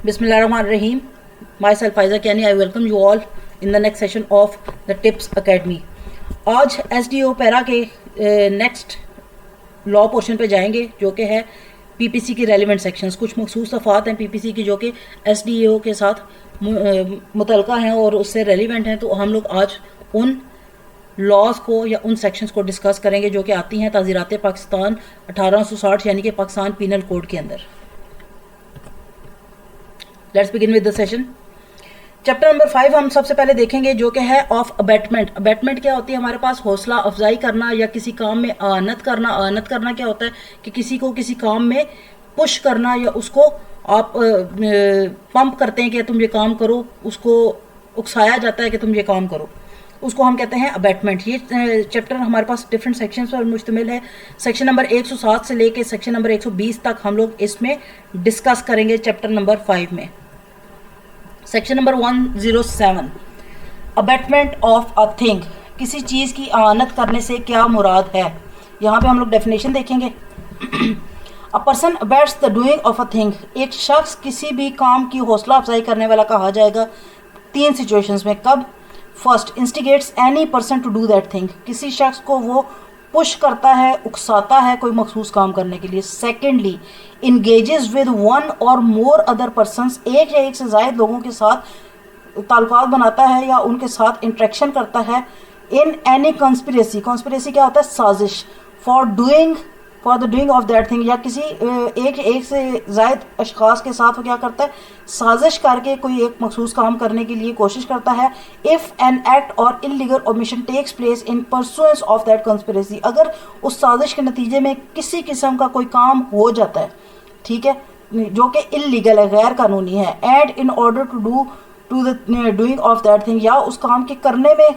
Bismillahirrahmanirrahim. Myself Faiza Kiani. I welcome you all in the next session of the Tips Academy. आज SDO para के next law portion पे जाएंगे जो कि है पीपीसी की रेलिवेंट सेक्शंस। कुछ मखसूस तफ़ात हैं पीपीसी की जो कि SDO के साथ मुतलका हैं और उससे रेलिवेंट हैं, तो हम लोग आज उन लॉज को या उन सेक्शंस को डिस्कस करेंगे जो कि आती हैं ताज़ीरात पाकिस्तान 1860 यानी कि पाकिस्तान पीनल कोड के अंदर। Let's begin with the session. Chapter number 5 हम सबसे पहले देखेंगे जो कि है ऑफ अबैटमेंट। अबैटमेंट क्या होती है? हमारे पास हौसला अफजाई करना या किसी काम में आनत करना। आनत करना क्या होता है कि किसी को किसी काम में पुश करना या उसको आप पंप करते हैं कि तुम ये काम करो, उसको उकसाया जाता है कि तुम ये काम करो, उसको हम कहते हैं अबैटमेंट। ये चैप्टर हमारे पास डिफरेंट सेक्शंस पर मुश्तमिल है। सेक्शन नंबर 107 से लेके सेक्शन नंबर 120 तक हम लोग इसमें डिस्कस करेंगे चैप्टर नंबर 5 में। Section number 107 abatement of a thing. किसी चीज़ की आनत करने से क्या मुराद है? यहाँ पे हम लोग डेफिनेशन देखेंगे। A person abets the doing of a thing. एक शख्स किसी भी काम की हौसला अफजाई करने वाला कहा जाएगा 3 सिचुएशंस में। कब? First, instigates any person to do that thing. किसी शख्स को वो पुश करता है, उकसाता है कोई मखसूस काम करने के लिए। सेकेंडली, इंगेजेस विद वन और मोर अदर पर्सनस। एक या एक से ज़ायद लोगों के साथ ताल्लुकात बनाता है या उनके साथ इंट्रैक्शन करता है। In any conspiracy. कंस्पिरेसी क्या होता है? साजिश। For the doing of that thing. या किसी एक से ज़ायद अशखास के साथ वो क्या करता है? साजिश करके कोई एक मखसूस काम करने के लिए कोशिश करता है। इफ़ एन एक्ट और illegal omission takes place in pursuance of that conspiracy. अगर उस साजिश के नतीजे में किसी किस्म का कोई काम हो जाता है, ठीक है, जो कि इलीगल है, गैर कानूनी है, and in order to the doing of that thing, या उस काम के करने में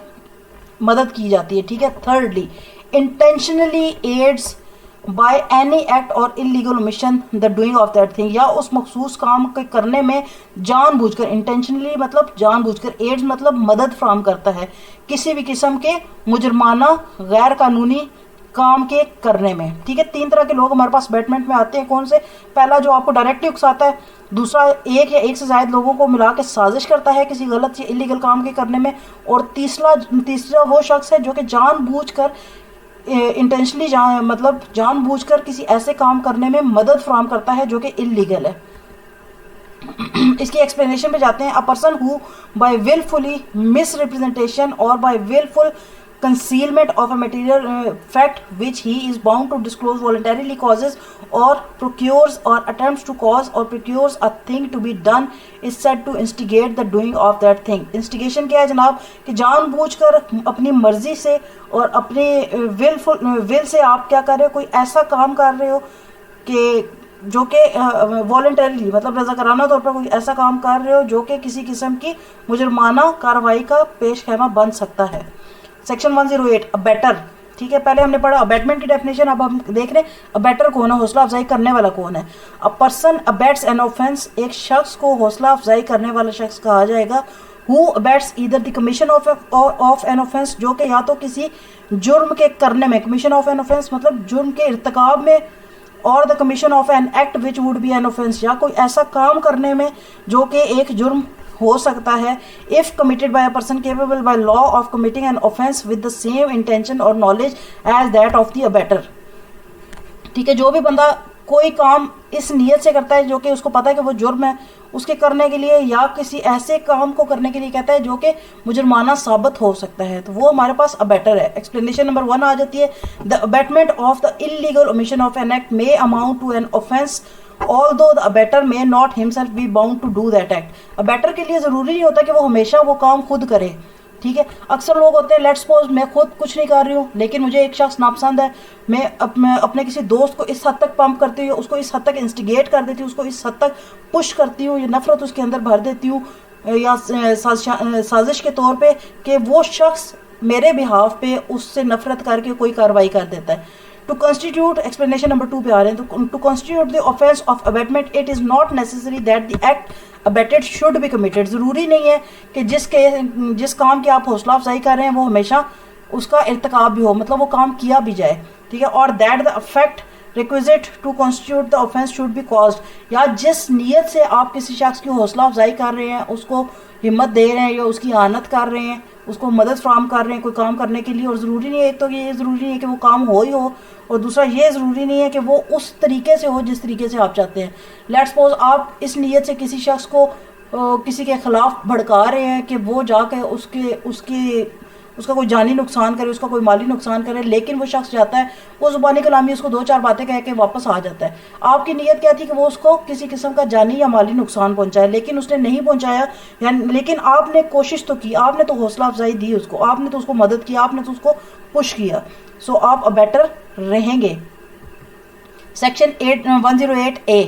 मदद की जाती है, ठीक है। Thirdly, intentionally aids by any act और illegal omission the doing of that thing. या उस मखसूस काम के करने में जानबूझकर, इंटेंशनली मतलब जानबूझकर, एड्स मतलब मदद फराहम करता है किसी भी किस्म के मुजरमाना गैर कानूनी काम के करने में, ठीक है। 3 तरह के लोग हमारे पास अबैटमेंट में आते हैं। कौन से? पहला जो आपको डायरेक्टली उकसाता है। दूसरा, एक या एक से ज़ायद लोगों को मिला के साजिश करता है किसी गलत या इलीगल काम के करने में। और तीसरा वो शख्स है जो कि जानबूझकर इंटेंशनली मतलब जानबूझकर किसी ऐसे काम करने में मदद फराहम करता है जो कि इलीगल है। इसकी एक्सप्लेनेशन पे जाते हैं। A person who by wilfully misrepresentation और by wilful concealment of a material fact which he is bound to disclose voluntarily causes or procures or attempts to cause or procures a thing to be done is said to instigate the doing of that thing. Instigation क्या है जनाब? कि जानबूझकर अपनी मर्जी से और अपने विल से आप क्या कर रहे हो? कोई ऐसा काम कर रहे हो कि जो कि वॉलंटरीली मतलब रज़ाकाराना तौर पर कोई ऐसा काम कर रहे हो जो कि किसी किस्म की मुजरमाना कार्रवाई का पेश खैमा बन सकता है। सेक्शन 108 अबैटर, ठीक है। पहले हमने पढ़ा अबैटमेंट की डेफिनेशन, अब हम देख रहे हैं अबैटर कौन है, हौसला अफजाई करने वाला कौन है। A person abets an offence. एक शख्स को हौसला अफजाई करने वाला शख्स कहा जाएगा। Who abets either the commission of an offence, जो कि या तो किसी जुर्म के करने में, कमीशन ऑफ एन ऑफेंस मतलब जुर्म के इर्तिकाब में, और the commission of an act which would be an offence, या कोई ऐसा काम करने में जो कि एक जुर्म हो सकता है। If committed by a person capable by law of committing an offence with the same intention और knowledge as that of the abettor, ठीक है। जो भी बंदा कोई काम इस नीयत से करता है जो कि उसको पता है कि वो जुर्म है, उसके करने के लिए, या किसी ऐसे काम को करने के लिए कहता है जो कि मुजरमाना साबित हो सकता है, तो वो हमारे पास अबैटर है। एक्सप्लेनेशन नंबर 1 आ जाती है। The abetment of the illegal omission of an act may amount to an offence although the abetter may not himself be bound to do that act. अबैटर के लिए ज़रूरी नहीं होता कि वो हमेशा वो काम खुद करे, ठीक है। अक्सर लोग होते हैं, लेट्स सपोज मैं खुद कुछ नहीं कर रही हूँ लेकिन मुझे एक शख्स नापसंद है, मैं अपने किसी दोस्त को इस हद तक पंप करती हूँ, उसको इस हद तक इंस्टिगेट कर देती हूँ, उसको इस हद तक पुश करती हूँ, या नफरत उसके अंदर भर देती हूँ या साजिश के तौर पे कि वो शख्स मेरे बिहाफ पे उससे नफरत करके कोई कार्रवाई कर देता है। टू कॉन्स्टिट्यूट, एक्सप्लेनेशन नंबर 2 पे आ रहे हैं, तो to constitute the offence of abetment it is not necessary that the act abetted should be committed. ज़रूरी नहीं है कि जिस काम की आप हौसला अफजाई कर रहे हैं वो हमेशा उसका इर्तिकाब भी हो, मतलब वो काम किया भी जाए, ठीक है। और that the effect requisite to constitute the offence should be caused, या जिस नीयत से आप किसी शख्स की हौसला अफजाई कर रहे हैं, उसको हिम्मत दे रहे हैं या उसकी आनत कर रहे हैं, उसको मदद फ्राहम कर रहे हैं कोई काम करने के लिए, और ज़रूरी नहीं है, एक तो ये ज़रूरी नहीं है कि वो काम हो ही हो, और दूसरा ये ज़रूरी नहीं है कि वो उस तरीके से हो जिस तरीके से आप चाहते हैं। लेट्स सपोज आप इस नीयत से किसी शख्स को किसी के ख़िलाफ़ भड़का रहे हैं कि वो जाकर उसका कोई जानी नुकसान करे, उसका कोई माली नुकसान करे, लेकिन वो शख्स जाता है, वो ज़ुबानी कलामी उसको 2-4 बातें कह के वापस आ जाता है। आपकी नीयत क्या थी कि वो उसको किसी किस्म का जानी या माली नुकसान पहुंचाए, लेकिन उसने नहीं पहुंचाया, यानी लेकिन आपने कोशिश तो की, आपने तो हौसला अफजाई दी उसको, आपने तो उसको मदद की, आपने तो उसको पुश किया, सो आप बेटर रहेंगे। Section 108A,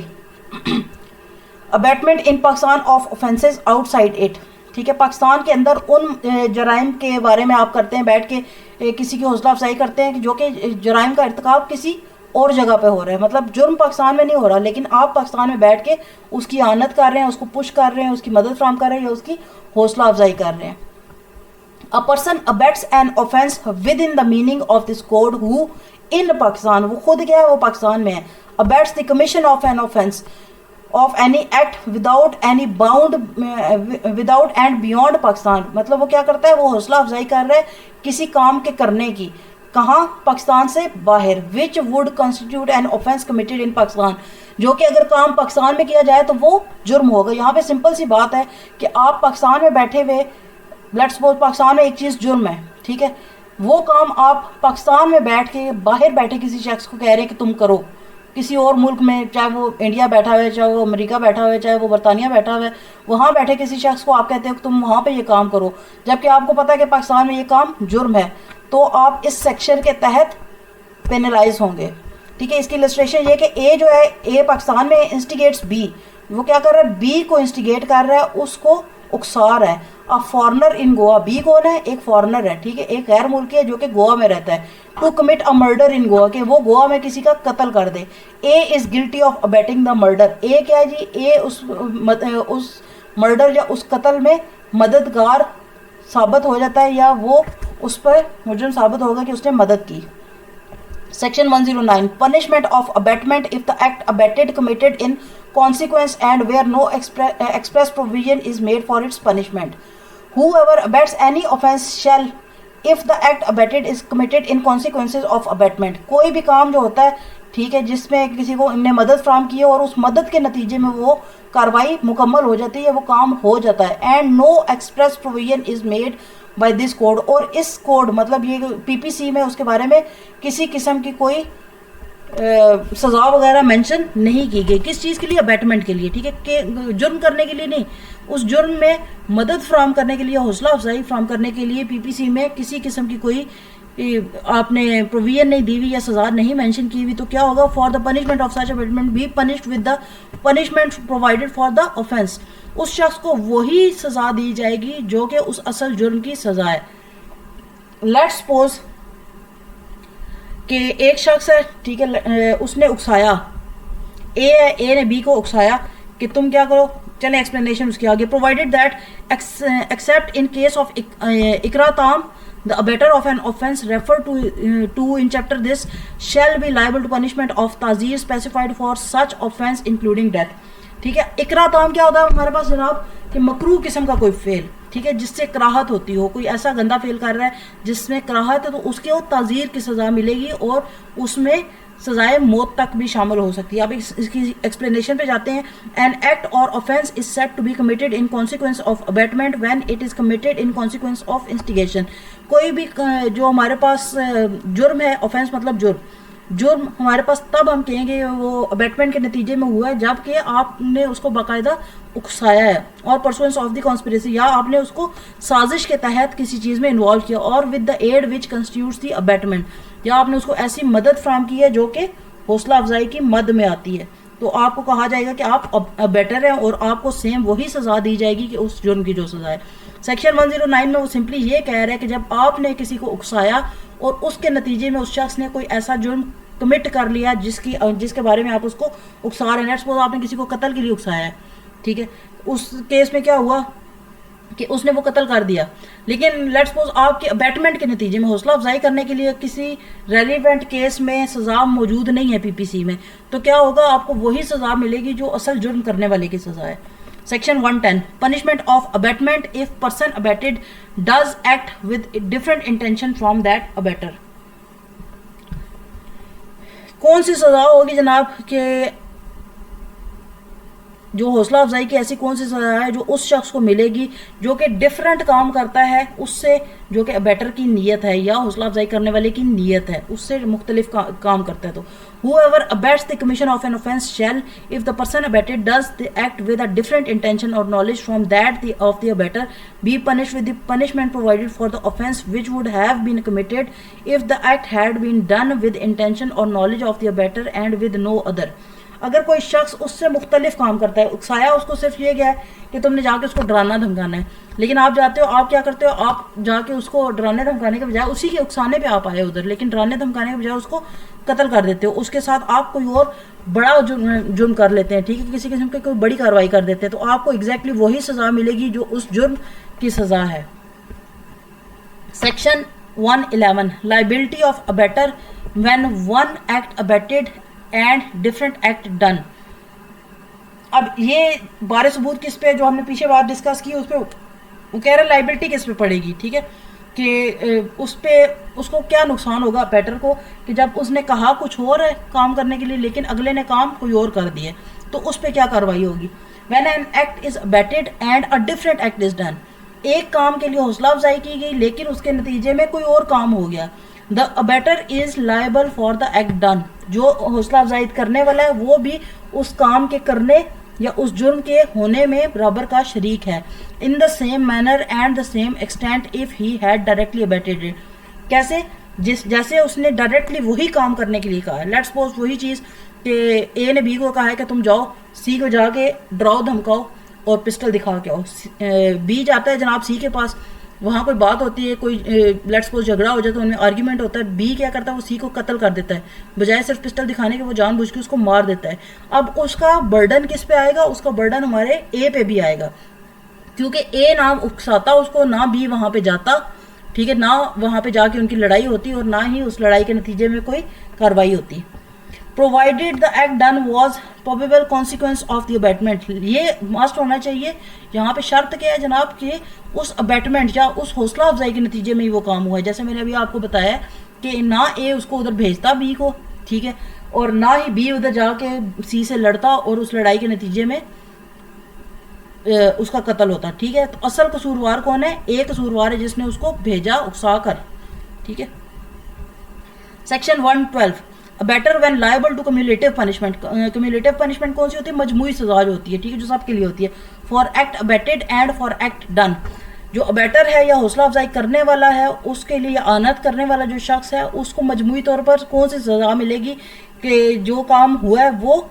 abatement in Pakistan of offences outside it. ठीक है, पाकिस्तान के अंदर उन जराइम के बारे में आप करते हैं, बैठ के किसी की हौसला अफजाई करते हैं जो कि जराइम का इर्तिकाब किसी और जगह पे हो रहा है, मतलब जुर्म पाकिस्तान में नहीं हो रहा, लेकिन आप पाकिस्तान में बैठ के उसकी आनत कर रहे हैं, उसको पुश कर रहे हैं, उसकी मदद फ्राहम कर रहे हैं या उसकी हौसला अफजाई कर रहे हैं। A person abets N offence with in the meaning of this code who in Pakistan, वो खुद क्या है, वो पाकिस्तान में है। Abets the commission of an offence of any act without any bound without and beyond Pakistan, मतलब वो क्या करता है, वो हौसला अफजाई कर रहा है किसी काम के करने की, कहाँ, पाकिस्तान से बाहर, which would constitute an offence committed in Pakistan, जो कि अगर काम पाकिस्तान में किया जाए तो वो जुर्म होगा। यहाँ पे सिंपल सी बात है कि आप पाकिस्तान में बैठे हुए, लेट्स सपोज पाकिस्तान में एक चीज़ जुर्म है, ठीक है, वो काम आप पाकिस्तान में बैठ के बाहर बैठे किसी शख्स को कह रहे हैं कि तुम करो, किसी और मुल्क में, चाहे वो इंडिया बैठा हुआ है, चाहे वो अमेरिका बैठा हुआ है, चाहे वो बरतानिया बैठा हुआ है, वहाँ बैठे किसी शख्स को आप कहते हो कि तुम वहाँ पे ये काम करो, जबकि आपको पता है कि पाकिस्तान में ये काम जुर्म है, तो आप इस सेक्शन के तहत पेनलाइज होंगे। ठीक है, इसकी इलस्ट्रेशन ये कि ए जो है, ए पाकिस्तान में इंस्टिगेट्स बी, वो क्या कर रहा है, बी को इंस्टिगेट कर रहा है, उसको उकसा रहा है। A foreigner in Goa, B कौन है, एक फॉरनर है, ठीक है, एक गैर मुल्की है जो कि गोवा में रहता है। To commit a murder in Goa, कि वो गोवा में किसी का कत्ल कर दे। A is guilty of abetting the murder, A क्या है जी, ए उस मर्डर या उस कत्ल में मददगार साबित हो जाता है, या वो उस पर मुजरिम साबित होगा कि उसने मदद की। Section 109, punishment of abatement if the act abated committed in consequence and where no express provision is made for its punishment. Whoever abets any offence shall, if the act abated is committed in consequences of abatement, कोई भी काम जो होता है, ठीक है, जिसमें किसी को इनने मदद फ्राहम की है और उस मदद के नतीजे में वो कार्रवाई मुकम्मल हो जाती है, वो काम हो जाता है, and no express provision is made by this code, और इस कोड मतलब ये पीपीसी में उसके बारे में किसी किस्म की कोई सज़ा वगैरह मेंशन नहीं की गई। किस चीज़ के लिए, अबैटमेंट के लिए, ठीक है, कि जुर्म करने के लिए नहीं, उस जुर्म में मदद फ्राहम करने के लिए, हौसला अफजाई फ्राहम करने के लिए पीपीसी में किसी किस्म की कोई आपने प्रोविजन नहीं दी हुई या सज़ा नहीं मेंशन की हुई, तो क्या होगा, for the punishment of such abatement be punished with the punishment provided for the offence, उस शख्स को वही सज़ा दी जाएगी जो कि उस असल जुर्म की सज़ा है। लेट्स सपोज कि एक शख्स है, ठीक है, उसने उकसाया, ए है, ए ने बी को उकसाया कि तुम क्या करो, चले एक्सप्लेनेशन उसके आगे। Provided that except in case of इकरा ताम the abater of an offence referred to in chapter this shall be liable to punishment of ताज़ीर specified for such offence including death। ठीक है, इकरा ताम क्या होता है हमारे पास जनाब, कि मकरूह किस्म का कोई फेल, ठीक है, जिससे कराहत होती हो, कोई ऐसा गंदा फेल कर रहा है जिसमें कराहत है, तो उसके वो ताज़ीर की सज़ा मिलेगी और उसमें सजाए मौत तक भी शामिल हो सकती है। आप इसकी एक्सप्लेनेशन पे जाते हैं। An act or offence is said to be committed in consequence of abetment when it is committed in consequence of instigation. कोई भी जो हमारे पास जुर्म है, ऑफेंस मतलब जुर्म हमारे पास तब हम कहेंगे वो अबैटमेंट के नतीजे में हुआ है जबकि आपने उसको बाकायदा उकसाया है और परसुएंस ऑफ द कॉन्स्पिरेसी, या आपने उसको साजिश के तहत किसी चीज़ में इन्वॉल्व किया, और with the aid which constitutes the abetment, या आपने उसको ऐसी मदद फ्राहम की है जो कि हौसला अफजाई की मद में आती है, तो आपको कहा जाएगा कि आप बेटर हैं और आपको सेम वही सज़ा दी जाएगी कि उस जुर्म की जो सज़ा है। सेक्शन 109 में वो सिंपली ये कह रहा है कि जब आपने किसी को उकसाया और उसके नतीजे में उस शख्स ने कोई ऐसा जुर्म कमिट कर लिया जिसके बारे में आप उसको उकसा रहे हैं, सपोज आपने किसी को कत्ल के लिए उकसाया है, ठीक है, उस केस में क्या हुआ कि उसने वो कत्ल कर दिया, लेकिन लेट्स सपोज आपके अबैटमेंट के नतीजे में हौसला अफजाई करने के लिए किसी रेलिवेंट केस में सज़ा मौजूद नहीं है पीपीसी में, तो क्या होगा, आपको वही सज़ा मिलेगी जो असल जुर्म करने वाले की सज़ा है। Section 110 punishment of abetment if person abetted does act with different intention from that abettor. कौन सी सज़ा होगी जनाब के जो हौसला अफजाई की ऐसी कौन सी सज़ा है जो उस शख्स को मिलेगी जो कि डिफरेंट काम करता है उससे, जो कि अबैटर की नीयत है या हौसला अफजाई करने वाले की नीयत है, उससे मुख्तलिफ काम करता है। तो whoever abets the commission of an offence shall, if the person abetted does the act with a different intention or knowledge from that of the abetter, be punished with the punishment provided for the offence which would have been committed if the act had been done with intention or knowledge of the abetter and with no other। अगर कोई शख्स उससे मुख्तलिफ काम करता है, उकसाया उसको सिर्फ ये गया है कि तुमने जाके उसको डराना धमकाना है, लेकिन आप जाते हो, आप क्या करते हो, आप जाके उसको डराने धमकाने के बजाय उसी के उकसाने पे आप आए उधर, लेकिन डराने धमकाने के बजाय उसको कत्ल कर देते हो, उसके साथ आप कोई और बड़ा जुर्म कर लेते हैं, ठीक है, किसी किस्म की कोई बड़ी कार्रवाई कर देते हैं, तो आपको एग्जैक्टली वही सज़ा मिलेगी जो उस जुर्म की सज़ा है। Section 111 liability of abettor when one act abetted and different act done. अब ये बारे सबूत किस पे, जो हमने पीछे बात डिस्कस की उस पर वो कह रहे लाइबिलिटी किस पे पड़ेगी, ठीक है, कि उस पे उसको क्या नुकसान होगा अबैटर को कि जब उसने कहा कुछ और है काम करने के लिए लेकिन अगले ने काम कोई और कर दिया, तो उस पे क्या कार्रवाई होगी। When an act is abetted and a different act is done, एक काम के लिए हौसला अफजाई की गई लेकिन उसके नतीजे में कोई और काम हो गया, the abettor is liable for the act done, जो हौसला अफजाई करने वाला है वो भी उस काम के करने या उस जुर्म के होने में बराबर का शरीक है। In the same manner and the same extent if he had directly abetted it. कैसे, जैसे उसने डायरेक्टली वही काम करने के लिए कहा है, लेट्स सपोज वही चीज़ कि ए ने बी को कहा है कि तुम जाओ सी को जाके डराओ धमकाओ और पिस्टल दिखा के आओ, बी जाता है जनाब सी के पास, वहाँ कोई बात होती है, कोई लेट्स सपोज झगड़ा हो जाए तो उनमें आर्ग्यूमेंट होता है, बी क्या करता है वो सी को कत्ल कर देता है, बजाय सिर्फ पिस्टल दिखाने के वो जानबूझ के उसको मार देता है। अब उसका बर्डन किस पे आएगा, उसका बर्डन हमारे ए पे भी आएगा, क्योंकि ए ना उकसाता उसको, ना बी वहाँ पे जाता, ठीक है, ना वहाँ पे जाके उनकी लड़ाई होती और ना ही उस लड़ाई के नतीजे में कोई कार्रवाई होती। Provided the act done was probable consequence of the abatement, ये मस्ट होना चाहिए। यहाँ पे शर्त क्या है जनाब कि उस अबैटमेंट या उस हौसला अफजाई के नतीजे में ही वो काम हुआ है। जैसे मैंने अभी आपको बताया कि ना ए उसको उधर भेजता बी को, ठीक है, और ना ही बी उधर जाके सी से लड़ता और उस लड़ाई के नतीजे में उसका कत्ल होता, ठीक है। तो असल कसूरवार कौन है, ए कसूरवार है जिसने उसको भेजा उकसा कर, ठीक है। Section 112 abettor when liable to cumulative punishment. Cumulative punishment कौन सी होती है, मजमूई सजा जो होती है, ठीक है, जो सबके लिए होती है, for act abetted and for act done. जो अबैटर है या हौसला अफजाई करने वाला है उसके लिए, आनत करने वाला जो शख्स है उसको मजमूई तौर पर कौन सी सजा मिलेगी कि जो काम हुआ है वो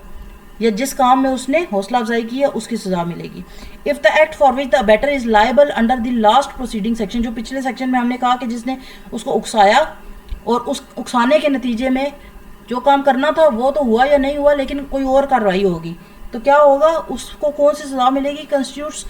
या जिस काम में उसने हौसला अफजाई की है उसकी सजा मिलेगी। If the act for which the abettor is liable under the last proceeding section, जो पिछले सेक्शन में हमने कहा कि जिसने उसको उकसाया और उस उकसाने के नतीजे में जो काम करना था वो तो हुआ या नहीं हुआ लेकिन कोई और कार्रवाई होगी, तो क्या होगा, उसको कौन सी सजा मिलेगी, constitutes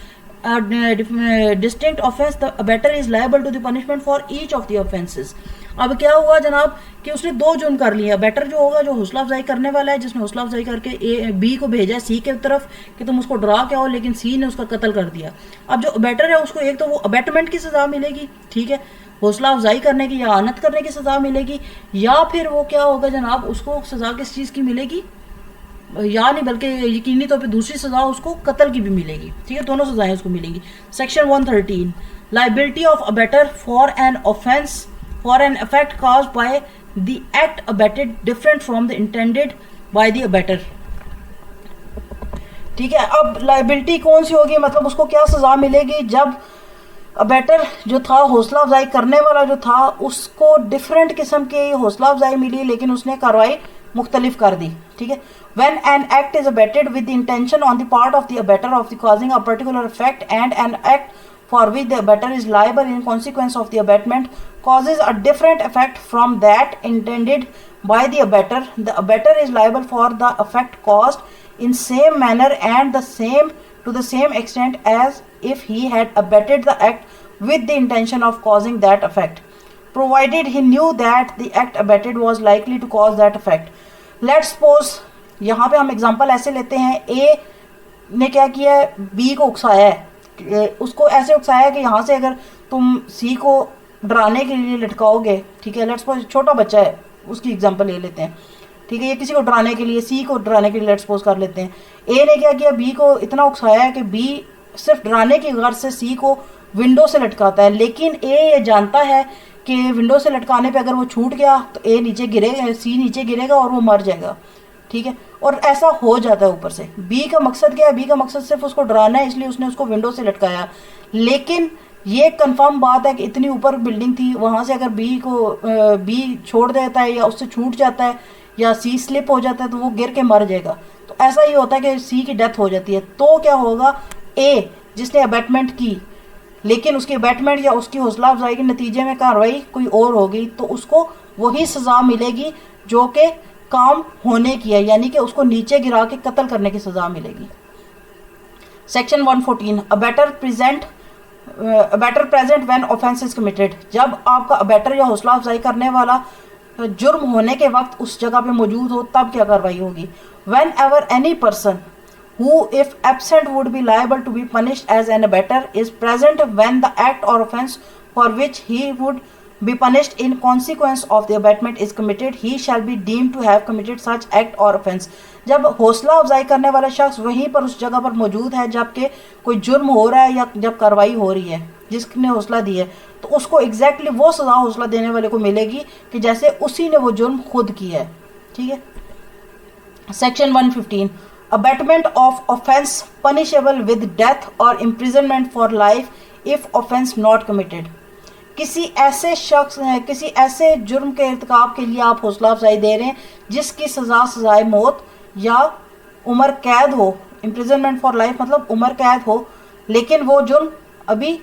distinct offence, the abettor is liable to the punishment for each of the offences. अब क्या हुआ जनाब कि उसने दो जुर्म कर लिए। अबैटर जो होगा जो हौसला अफजाई करने वाला है, जिसने हौसला अफजाई करके बी को भेजा सी के तरफ कि तुम उसको डरा के आओ, लेकिन सी ने उसका कत्ल कर दिया। अब जो अबैटर है उसको एक तो वो अबैटमेंट की सजा मिलेगी, ठीक है, हौसला अफजाई करने की या आनत करने की सजा मिलेगी, या फिर वो क्या होगा जनाब उसको सजा किस चीज़ की मिलेगी, या नहीं बल्कि यकीनी तौर पे दूसरी सजा उसको कत्ल की भी मिलेगी, ठीक है, दोनों सजाएं उसको मिलेंगी। Section 113 liability of abettor for an offence for an effect caused by the act abetted different from the intended by the abettor, ठीक है। अब लाइबिलिटी कौन सी होगी, मतलब उसको क्या सजा मिलेगी जब अबैटर जो था हौसला अफजाई करने वाला जो था उसको डिफरेंट किस्म की हौसला अफजाई मिली लेकिन उसने कार्रवाई मुख्तलिफ कर दी, ठीक है। When an act is abetted with the intention on the part of the abettor of the causing a particular effect and an act for which the abettor is liable in consequence of the abetment causes a different effect from that intended by the abetter is liable for the effect caused in same manner and the same to the same extent as if he had abetted the act with the intention of causing that effect, provided he knew that the act abetted was likely to cause that effect. Let's suppose यहाँ पे हम example ऐसे लेते हैं, ए ने क्या किया है, बी को उकसाया है, उसको ऐसे उकसाया है कि यहाँ से अगर तुम सी को डराने के लिए लटकाओगे, ठीक है, लेट्स सपोज छोटा बच्चा है, उसकी एग्जांपल ले लेते हैं, ठीक है, ये किसी को डराने के लिए, सी को डराने के लिए लेट्स सपोज कर लेते हैं। ए ने क्या किया, बी को इतना उकसाया है कि बी सिर्फ डराने की गर्ज से सी को विंडो से लटकाता है, लेकिन ए ये जानता है कि विंडो से लटकाने पे अगर वो छूट गया तो ए नीचे गिरेगा, सी नीचे गिरेगा और वो मर जाएगा, ठीक है, और ऐसा हो जाता है ऊपर से। बी का मकसद क्या है, बी का मकसद सिर्फ उसको डराना है, इसलिए उसने उसको विंडो से लटकाया, लेकिन ये कंफर्म बात है कि इतनी ऊपर बिल्डिंग थी, वहाँ से अगर बी छोड़ देता है या उससे छूट जाता है या सी स्लिप हो जाता है तो वो गिर के मर जाएगा। तो ऐसा ही होता है कि सी की डेथ हो जाती है। तो क्या होगा, ए जिसने अबैटमेंट की लेकिन उसकी अबैटमेंट या उसकी हौसला अफजाई के नतीजे में कार्रवाई कोई और हो गई तो उसको वही सज़ा मिलेगी जो कि काम होने की है, यानी कि उसको नीचे गिरा के कत्ल करने की सज़ा मिलेगी। Section 114, abettor present when offence is committed, जब आपका अबैटर या हौसला अफजाई करने वाला जुर्म होने के वक्त उस जगह पे मौजूद हो तब क्या कार्रवाई होगी। When ever any person who if absent would be liable to be punished as an abettor is present when the act or offence for which he would be punished in consequence of the abatement is committed, he shall be deemed to have committed such act or offence। जब हौसला अफजाई करने वाला शख्स वहीं पर उस जगह पर मौजूद है जबकि कोई जुर्म हो रहा है या जब कार्रवाई हो रही है जिसने हौसला दी है, तो उसको एग्जैक्टली वो सज़ा हौसला देने वाले को मिलेगी कि जैसे उसी ने वो जुर्म खुद किया है, ठीक है। Section 115, abetment of offence punishable with death और imprisonment for life if offence not committed. किसी ऐसे जुर्म के इर्तिकाब के लिए आप हौसला अफजाई दे रहे हैं जिसकी सज़ाए मौत या उम्र कैद हो, इम्प्रिजनमेंट फॉर लाइफ मतलब उम्र कैद हो, लेकिन वो जुर्म अभी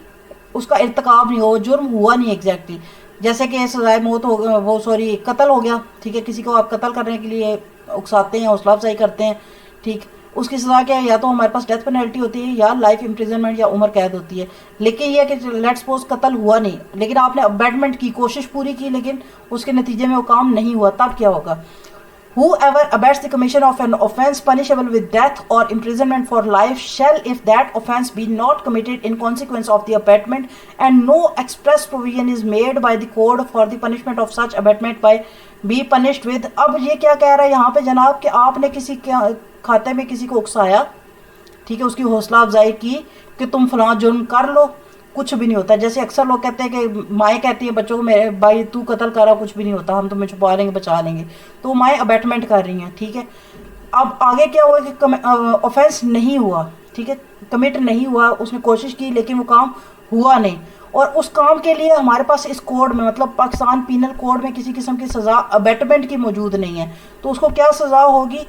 उसका इर्तिकाब नहीं हो, जुर्म हुआ नहीं एग्जैक्टली, जैसे कि सज़ाए मौत हो, वो सॉरी कत्ल हो गया, ठीक है, किसी को आप कत्ल करने के लिए उकसाते हैं, हौसला अफजाई करते हैं, ठीक, उसकी सज़ा क्या है, या तो हमारे पास डेथ पेनल्टी होती है या लाइफ इम्प्रिजनमेंट या उम्र कैद होती है। लेकिन यह कि लेट्स सपोज कत्ल हुआ नहीं लेकिन आपने अबैटमेंट की कोशिश पूरी की लेकिन उसके नतीजे में वो काम नहीं हुआ, तब क्या होगा। Whoever abets the commission of an offence punishable with death or imprisonment for life shall, if that offence be not committed in consequence of the abatement and no express provision is made by the code for the punishment of such abatement by be punished with। अब ये क्या कह रहा है यहाँ पे जनाब कि आपने किसी खाते में किसी को उकसाया, ठीक है, उसकी हौसला अफजाई की कि तुम फलां जुर्म कर लो, कुछ भी नहीं होता। जैसे अक्सर लोग कहते हैं कि माएँ कहती हैं बच्चों को, मेरे भाई तू कत्ल करा, कुछ भी नहीं होता, हम तुम्हें छुपा लेंगे, बचा लेंगे, तो माएँ अबैटमेंट कर रही हैं, ठीक है। अब आगे क्या हुआ कि ऑफेंस नहीं हुआ, ठीक है, कमिट नहीं हुआ, उसने कोशिश की लेकिन वो काम हुआ नहीं, और उस काम के लिए हमारे पास इस कोड में मतलब पाकिस्तान पीनल कोड में किसी किस्म की सज़ा अबैटमेंट की मौजूद नहीं है, तो उसको क्या सज़ा होगी,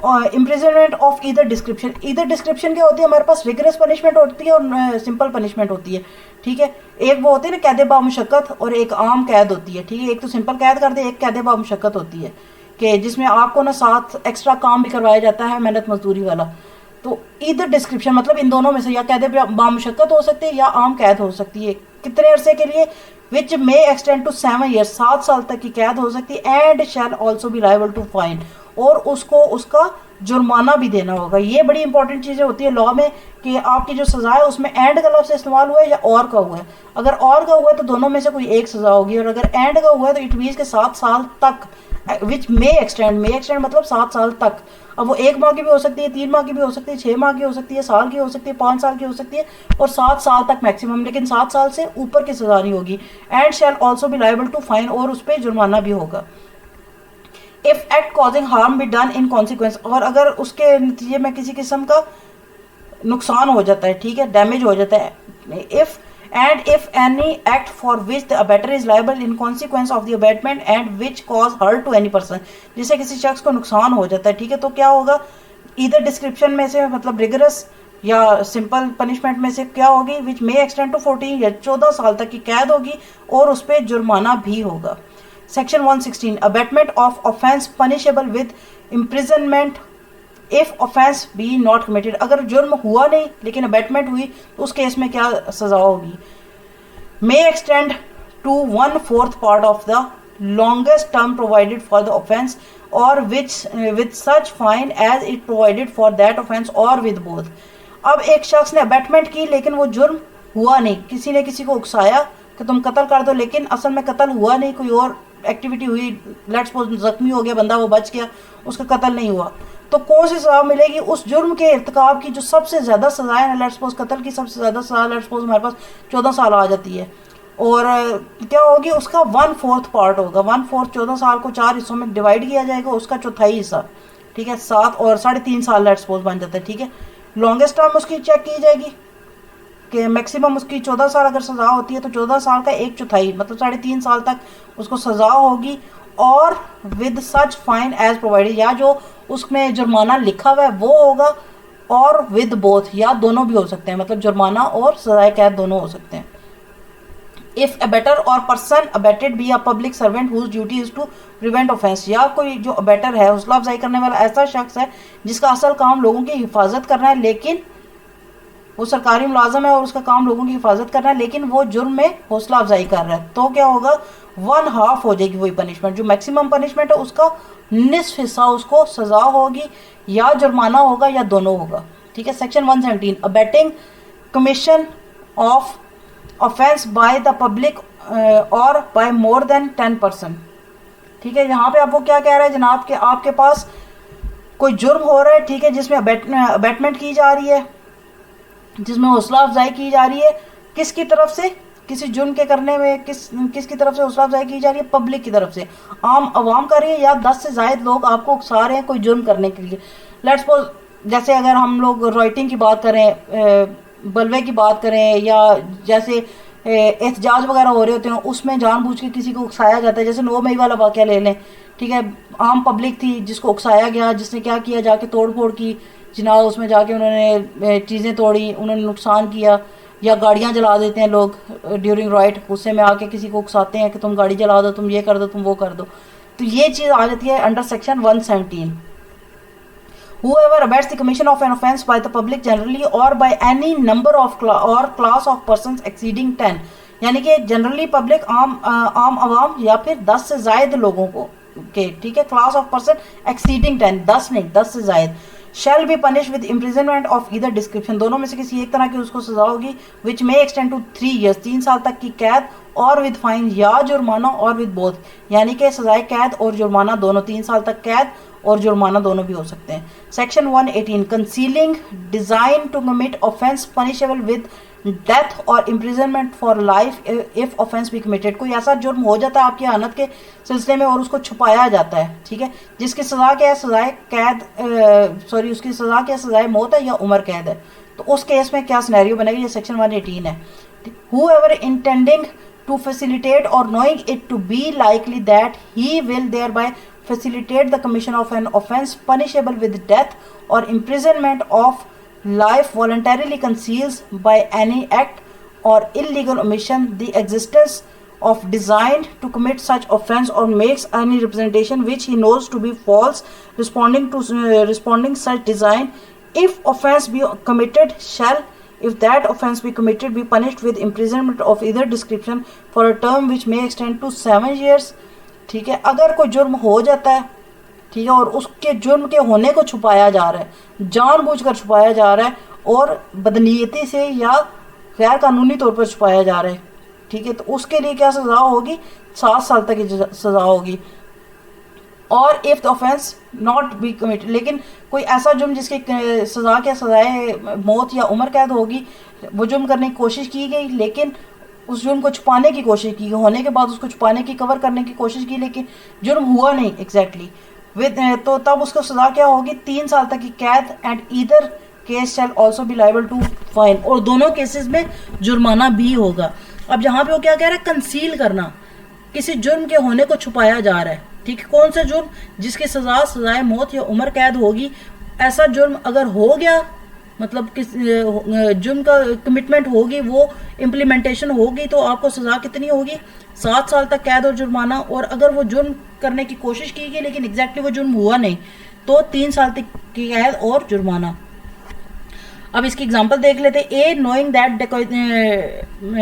imprisonment of either description. Either description क्या होती है, हमारे पास रिगरस पनिशमेंट होती है और सिंपल पनिशमेंट होती है, ठीक है। एक वो होती है ना कैद बामुशक्कत और एक आम कैद होती है, ठीक है, एक तो सिंपल कैद कर दे, एक कैद बामुशक्कत होती है कि जिसमें आपको ना साथ एक्स्ट्रा काम भी करवाया जाता है मेहनत मजदूरी वाला। तो ईदर डिस्क्रिप्शन मतलब इन दोनों में से या कैद बामुशक्कत हो सकती है या आम कैद हो सकती है। कितने अरसे के लिए, which may extend to 7 years, 7 साल तक की कैद हो सकती है। And shall also be liable to fine, और उसको उसका जुर्माना भी देना होगा। ये बड़ी इंपॉर्टेंट चीज़ें होती है लॉ में कि आपकी जो सज़ा है उसमें एंड का लफ्ज़ इस्तेमाल हुआ है या और का हुआ है। अगर और का हुआ है तो दोनों में से कोई एक सज़ा होगी, और अगर एंड का हुआ है तो इट मीन्स के 7 साल तक, विच मे एक्सटेंड मतलब 7 साल तक। अब वो 1 माह की भी हो सकती है, 3 माह की भी हो सकती है, 6 माह की हो सकती है, साल की हो सकती है, 5 साल की हो सकती है, और 7 साल तक मैक्सिमम, लेकिन 7 साल से ऊपर की सज़ा नहीं होगी। And shall also be liable to fine, और उस पर जुर्माना भी होगा। If act causing harm be done in consequence, और अगर उसके नतीजे में किसी किस्म का नुकसान हो जाता है, ठीक है, डैमेज हो जाता है। if any act for which the abater is liable in consequence of the abatement and which cause hurt to any person, जिससे किसी शख्स को नुकसान हो जाता है, ठीक है, तो क्या होगा, इधर डिस्क्रिप्शन में से मतलब रिगरस या सिंपल पनिशमेंट में से क्या होगी, विच मे एक्सटेंड टू 14 या 14 साल तक की कैद होगी और उस पर जुर्माना भी होगा। Section 116, abetment of offence punishable with imprisonment if offence be not committed, अगर जुर्म हुआ नहीं लेकिन अबेटमेंट हुई तो उस केस में क्या सजा होगी, may extend to 1/4 part of the longest term provided for the offence or which with such fine as it provided for that offence or with both। अब एक शख्स ने अबेटमेंट की लेकिन वो जुर्म हुआ नहीं, किसी ने किसी को उकसाया कि तुम कत्ल कर दो, लेकिन असल में कत्ल हुआ नहीं, कोई और एक्टिविटी हुई, लेट्स सपोज जख्मी हो गया बंदा, वो बच गया, उसका कत्ल नहीं हुआ, तो कौन सी सजा मिलेगी, उस जुर्म के इर्तिकाब की जो सबसे ज़्यादा सजा है, लेट्स सपोज कत्ल की सबसे ज़्यादा सजा लेट्स सपोज हमारे पास 14 साल आ जाती है, और क्या होगी, उसका 1/4 पार्ट होगा, 1/4 14 साल को 4 हिस्सों में डिवाइड किया जाएगा, उसका चौथाई हिस्सा, ठीक है, 7 और 3.5 साल लेट्स सपोज बन जाता है, ठीक है। लॉन्गेस्ट टर्म उसकी चेक की जाएगी कि मैक्सिमम उसकी 14 साल अगर सज़ा होती है तो 14 साल का 1/4 मतलब 3.5 साल तक उसको सज़ा होगी, और with such fine as provided, या जो उसमें जुर्माना लिखा हुआ है वो होगा, और विद बोथ, या दोनों भी हो सकते हैं, मतलब जुर्माना और सजाए कैद दोनों हो सकते हैं। If abettor or person abetted be a public servant whose duty is to prevent offence, या कोई जो अबेटर है, हौसला अफजाई करने वाला ऐसा शख्स है जिसका असल काम लोगों की हिफाजत करना है, लेकिन वो सरकारी मुलाजम है और उसका काम लोगों की हिफाजत करना है, लेकिन वो जुर्म में हौसला अफजाई कर रहा है, तो क्या होगा, 1/2 हो जाएगी वही पनिशमेंट, जो मैक्सिमम पनिशमेंट है उसका निस्फ हिस्सा उसको सजा होगी, या जुर्माना होगा, या दोनों होगा, ठीक है। Section 117 abetting commission of offence by the public और बाय मोर देन 10%, ठीक है। यहाँ पे आपको क्या कह रहा है जनाब कि आपके पास कोई जुर्म हो रहा है, ठीक है, जिसमें अबेटमेंट की जा रही है, जिसमें हौसला अफजाई की जा रही है, किसकी तरफ से, किसी जुर्म के करने में किसकी तरफ से हौसला अफजाई की जा रही है, पब्लिक की तरफ से, आम आवाम कर रही है, या 10 से ज़ायद लोग आपको उकसा रहे हैं कोई जुर्म करने के लिए। लेट्स सपोज जैसे अगर हम लोग राइटिंग की बात करें, बलवे की बात करें, या जैसे एहतजाज वगैरह हो रहे होते हैं उसमें जानबूझ के किसी को उकसाया जाता है, जैसे 9 मई वाला वाक़या ले लें, ठीक है, आम पब्लिक थी जिसको उकसाया गया, जिसने क्या किया, जाके तोड़ फोड़ की जनाब, उसमें जाके उन्होंने चीज़ें तोड़ी, उन्होंने नुकसान किया, या गाड़ियाँ जला देते हैं लोग ड्यूरिंग राइट, गुस्से में आके किसी को उकसाते हैं कि तुम गाड़ी जला दो, तुम ये कर दो, तुम वो कर दो, तो ये चीज़ आ जाती है under section 117। Whoever abets the commission of an offence by the public generally or by any number of class of persons exceeding 10, यानी कि जनरली पब्लिक आम आवाम या फिर 10 से ज़ायद लोगों को के, ठीक है, क्लास ऑफ पर्सन एक्सीडिंग 10, 10 नहीं 10 से ज़ायद, shall be punished with imprisonment of either description, दोनों में से किसी एक तरह की उसको सजा होगी, which may extend to 3 years 3 साल तक की कैद, और विद फाइन या जुर्माना, और विद बोथ, यानी कि सजाए कैद और जुर्माना दोनों, 3 साल तक कैद और जुर्माना दोनों भी हो सकते हैं। Section 118 concealing design to commit offence punishable with death और imprisonment for life if offence be committed, कोई ऐसा जुर्म हो जाता है आपकी हनत के सिलसिले में और उसको छुपाया जाता है, ठीक है, जिसकी सजा क्या है, सजाए कैद उसकी सजा क्या है, सजाए मौत है या उम्र कैद है, तो उस केस में क्या सिनेरियो बनेगा, ये सेक्शन 118 है। Whoever intending to facilitate or knowing it to be likely that he will thereby facilitate the commission of an offence punishable with death or imprisonment of life voluntarily conceals by any act or illegal omission the existence of design to commit such offence or makes any representation which he knows to be false responding such design, if offence be committed shall, if that offence be committed, be punished with imprisonment of either description for a term which may extend to 7 years, ठीक है। अगर कोई जुर्म हो जाता है, ठीक है, और उसके जुर्म के होने को छुपाया जा रहा है, जानबूझकर छुपाया जा रहा है और बदनीयती से या गैर कानूनी तौर पर छुपाया जा रहा है, ठीक है, तो उसके लिए क्या सज़ा होगी, 7 साल तक की सज़ा होगी। और if the offence not be committed, लेकिन कोई ऐसा जुर्म जिसकी सज़ा क्या सज़ाए मौत या उम्र कैद होगी, वो जुर्म करने की कोशिश की गई लेकिन उस जुर्म को छुपाने की कोशिश की, होने के बाद उसको छुपाने की, कवर करने की कोशिश की, लेकिन जुर्म हुआ नहीं एग्जैक्टली तो तब उसको सज़ा क्या होगी, 3 साल तक की कैद, and either case shall also be liable to fine, और दोनों केसेस में जुर्माना भी होगा। अब यहाँ पे वो क्या कह रहा है, कंसील करना, किसी जुर्म के होने को छुपाया जा रहा है, ठीक है, कौन सा जुर्म, जिसकी सजाए मौत या उम्र कैद होगी, ऐसा जुर्म अगर हो गया, मतलब किस जुर्म का कमिटमेंट होगी, वो इम्प्लीमेंटेशन होगी, तो आपको सज़ा कितनी होगी, 7 साल तक कैद और जुर्माना, और अगर वो जुर्म करने की कोशिश की गई लेकिन एग्जैक्टली वो जुर्म हुआ नहीं तो 3 साल तक कैद और जुर्माना। अब इसकी एग्जांपल देख लेते हैं। A knowing that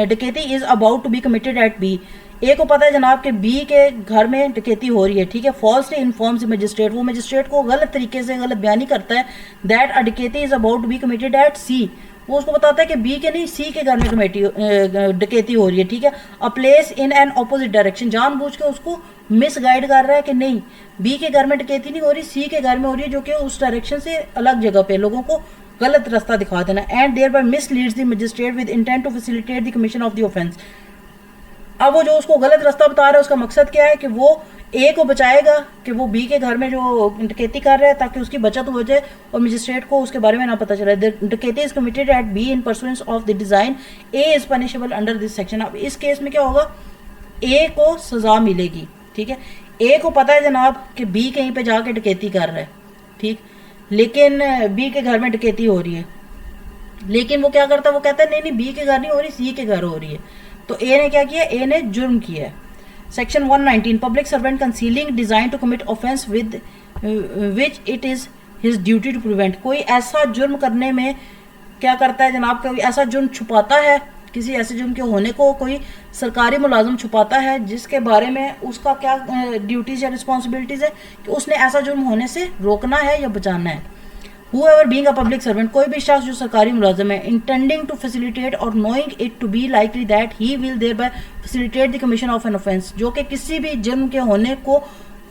dacoity is about to be committed at B. A को पता है जनाब कि बी के घर में डकैती हो रही है, ठीक है। फॉल्सली इन्फॉर्म्स द मजिस्ट्रेट, वो मजिस्ट्रेट को गलत तरीके से गलत बयानी करता है that a dacoity is about to be committed at C. वो उसको बताता है कि बी के नहीं सी के घर में डकैती हो रही है, ठीक है। A place in an opposite direction, जानबूझ के उसको मिसगाइड कर रहा है कि नहीं बी के घर में डकैती नहीं हो रही, सी के घर में हो रही है, जो कि उस डायरेक्शन से अलग जगह पे लोगों को गलत रास्ता दिखा देना। And thereby misleads the magistrate with intent to facilitate the commission of the offence. अब वो जो उसको गलत रास्ता बता रहा है उसका मकसद क्या है कि वो ए को बचाएगा कि वो बी के घर में जो डकैती कर रहा है ताकि उसकी बचत हो जाए और मजिस्ट्रेट को उसके बारे में ना पता चले। डकैती is committed at B in pursuance of the design A is punishable under this section. अब इस केस में क्या होगा, ए को सजा मिलेगी, ठीक है। ए को पता है जनाब कि बी कहीं पे जाके डकैती कर रहा है, ठीक, लेकिन बी के घर में डकैती हो रही है, लेकिन वो क्या करता है, वो कहता है नहीं नहीं बी के घर नहीं हो रही, सी के घर हो रही है। तो ए ने क्या किया, ए ने जुर्म किया है। Section 119 public servant concealing design to commit offence with which it is his duty to prevent. कोई ऐसा जुर्म करने में क्या करता है जनाब, कोई ऐसा जुर्म छुपाता है, किसी ऐसे जुर्म के होने को कोई सरकारी मुलाजिम छुपाता है जिसके बारे में उसका क्या ड्यूटीज या रिस्पॉन्सिबिलिटीज है कि उसने ऐसा जुर्म होने से रोकना है या बचाना है। Whoever being a public servant, कोई भी शख्स जो सरकारी मुलाजिम है, intending to facilitate or knowing it to be likely that he will thereby facilitate the commission of an offence, जो कि किसी भी जुर्म के होने को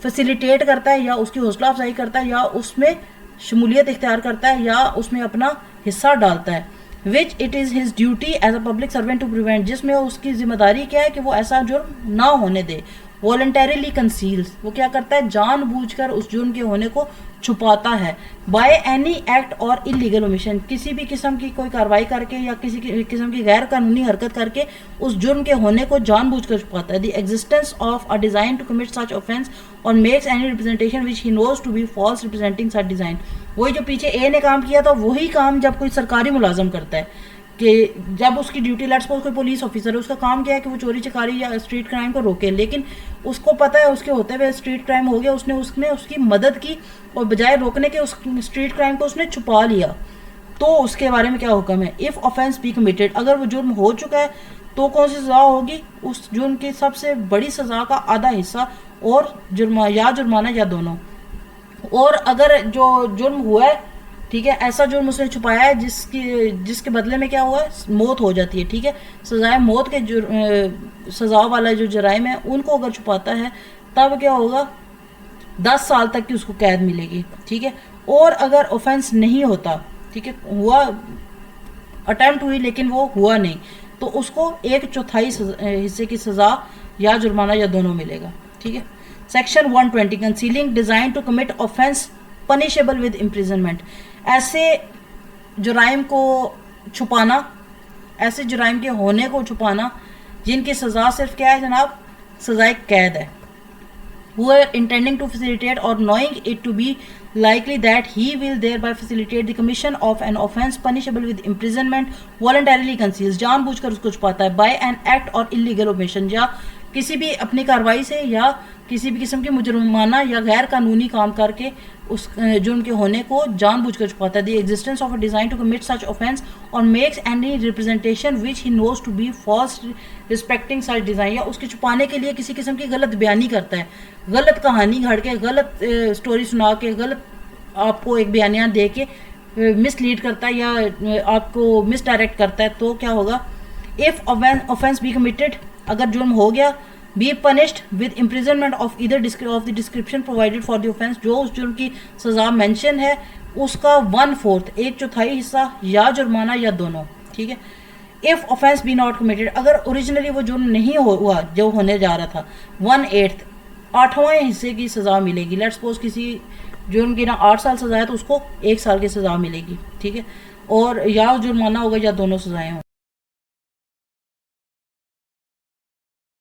फैसिलिटेट करता है या उसकी हौसला अफजाई करता है या उसमें शमूलियत इख्तियार करता है या उसमें अपना हिस्सा डालता है। Which it is his duty as a public servant to prevent, जिसमें उसकी जिम्मेदारी क्या है कि वो ऐसा जुर्म ना होने दे। वॉलंटरीली कंसील्स, वो क्या करता है, जानबूझकर उस जुर्म के होने को छुपाता है। बाय एनी एक्ट और इलीगल ओमिशन, किसी भी किस्म की कोई कार्रवाई करके या किसी किस्म की गैर कानूनी हरकत करके उस जुर्म के होने को जानबूझकर छुपाता है। The existence of a design to commit such offence और makes any representation which he knows to be false representing such design. वही जो पीछे ए ने काम किया था वही काम जब कोई सरकारी मुलाजम करता है कि जब उसकी ड्यूटी, लेट्स सपोज कोई पुलिस ऑफिसर है, उसका काम क्या है कि वो चोरी चकारी या स्ट्रीट क्राइम को रोके, लेकिन उसको पता है उसके होते हुए स्ट्रीट क्राइम हो गया, उसने उसकी मदद की और बजाय रोकने के उस स्ट्रीट क्राइम को उसने छुपा लिया, तो उसके बारे में क्या हुक्म है। इफ़ ऑफेंस बी कमिटेड, अगर वो जुर्म हो चुका है तो कौन सी सज़ा होगी, उस जुर्म की सबसे बड़ी सज़ा का आधा हिस्सा और जुर्माना या दोनों। और अगर जो जुर्म हुआ है, ठीक है, ऐसा जुर्म उसने छुपाया है जिसके बदले में क्या हुआ है, मौत हो जाती है, ठीक है, सजाए मौत के सजा वाला जो जराइम है उनको अगर छुपाता है तब क्या होगा, 10 साल तक की उसको कैद मिलेगी, ठीक है। और अगर ऑफेंस नहीं होता, ठीक है, हुआ अटेम्प्ट हुई लेकिन वो हुआ नहीं, तो उसको 1/4 हिस्से की सजा या जुर्माना या दोनों मिलेगा, ठीक है। Section 120 concealing design to commit offence punishable with imprisonment, ऐसे जुराइम को छुपाना, ऐसे जुराइम के होने को छुपाना जिनकी सज़ा सिर्फ क्या है जनाब, सजाए कैद है। Who are intending to facilitate or knowing it to be likely that he will thereby facilitate the commission of an offence punishable with imprisonment voluntarily conceals, जानबूझकर उसको छुपाता है। by an act or illegal omission, या किसी भी अपनी कार्रवाई से या किसी भी किस्म की मुजरमाना या गैर कानूनी काम करके उस जुर्म के होने को जानबूझकर छुपाता है। The existence of a design to commit such offence और makes any representation which he knows to be false respecting such design, या उसके छुपाने के लिए किसी किस्म की गलत बयानी करता है, गलत कहानी घड़ के, गलत स्टोरी सुना के, गलत आपको एक बयानिया दे के मिसलीड करता है या आपको मिस डायरेक्ट करता है, तो क्या होगा, इफ ऑफेंस बी कमिटेड, अगर जुर्म हो गया, be punished with imprisonment of either of the description provided for the offence, जो उस जुर्म की सजा मेंशन है उसका 1/4 1/4 हिस्सा या जुर्माना या दोनों, ठीक है। If offence be not committed, अगर ओरिजिनली वो जुर्म नहीं हुआ जो होने जा रहा था, 1/8 8वां हिस्से की सजा मिलेगी। लेट्स सपोज किसी जुर्म की ना 8 साल सजा है तो उसको 1 साल की सजा मिलेगी, ठीक है, और या जुर्माना होगा या दोनों सजाएं होंगी।